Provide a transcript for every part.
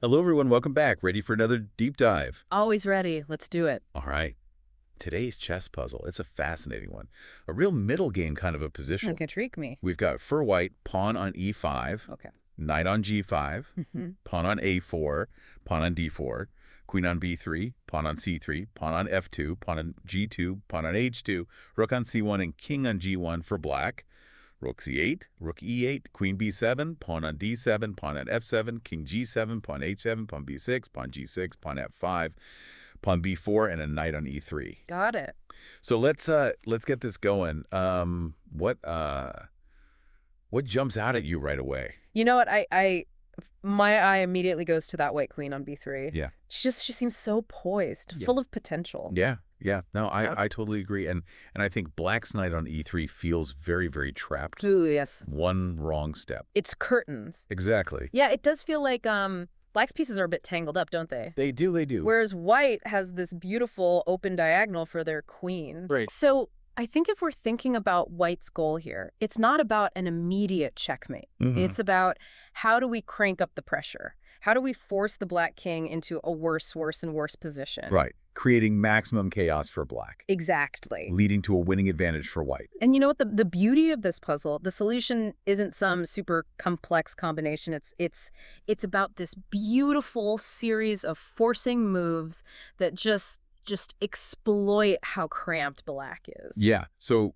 Hello, everyone. Welcome back. Ready for another deep dive? Always ready. Let's do it. All right. Today's chess puzzle. It's a fascinating one. A real middle game kind of a It position. can trick me. We've got for white, pawn on e5, Okay. knight on g5, hmm pawn on a4, pawn on d4, queen on b3, pawn on c3, pawn on f2, pawn on g2, pawn on h2, rook on c1, and king on g1 for black. Rook c8, rook e8, queen b7, pawn on d7, pawn on f7, king g7, pawn h7, pawn b6, pawn g6, pawn f5, pawn b4, and a knight on e3. Got it. So let's get this going. What jumps out at you right away? You know what? My eye immediately goes to that white queen on b3. Yeah. She seems so poised, Yeah. full of potential. Yeah, yeah. No, Uh, I totally agree. And I think black's knight on e3 feels very, very trapped. Ooh, yes. One wrong step. It's curtains. Exactly. Yeah, it does feel like black's pieces are a bit tangled up, don't they? They do, they do. Whereas white has this beautiful open diagonal for their queen. Right. So I think if we're thinking about white's goal here, it's not about an immediate checkmate. Mhm. It's about how do we crank up the pressure? How do we force the black king into a worse and worse position? Right. Creating maximum chaos for black, Exactly. leading to a winning advantage for white. And you know what? The beauty of this puzzle, the solution isn't some super complex combination. It's about this beautiful series of forcing moves that just exploit how cramped black is. Yeah. So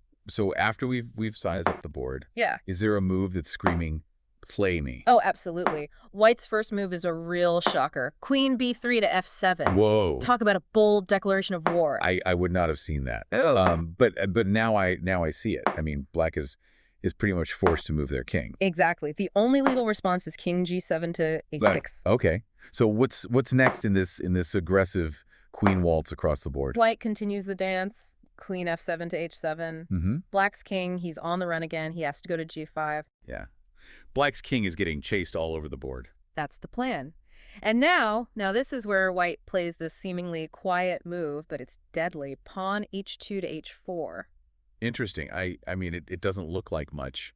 after we've sized up the board, Yeah. is there a move that's screaming, "Play me"? Oh, absolutely. White's first move is a real shocker. Queen b3 to f7. Whoa. Talk about a bold declaration of war. I would not have seen that. Oh. But now I see it. I mean, black is pretty much forced to move their king. Exactly. The only legal response is king g7 to a6. Okay. So what's next in this aggressive queen waltz across the board? White continues the dance. Queen f7 to h7. Mm-hmm. Black's king, he's on the run again. He has to go to g5. Yeah. Black's king is getting chased all over the board. That's the plan. And now this is where white plays this seemingly quiet move, but it's deadly. Pawn h2 to h4. Interesting. I mean, it doesn't look like much,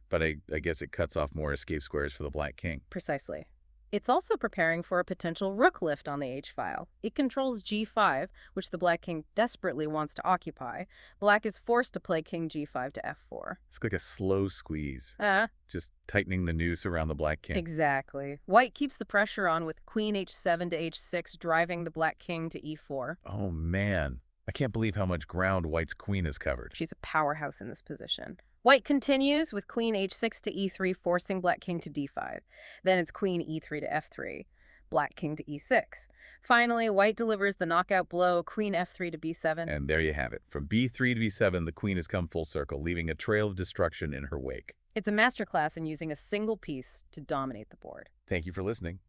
but I guess it cuts off more escape squares for the black king. Precisely. It's also preparing for a potential rook lift on the h-file. It controls g5, which the black king desperately wants to occupy. Black is forced to play king g5 to f4. It's like a slow squeeze, Uh, just tightening the noose around the black king. exactly. White keeps the pressure on with queen h7 to h6, driving the black king to e4. Oh, man. I can't believe how much ground white's queen has covered. She's a powerhouse in this position. White continues with queen h6 to e3, forcing black king to d5. Then it's queen e3 to f3, black king to e6. Finally, white delivers the knockout blow, queen f3 to b7. And there you have it. From b3 to b7, the queen has come full circle, leaving a trail of destruction in her wake. It's a masterclass in using a single piece to dominate the board. Thank you for listening.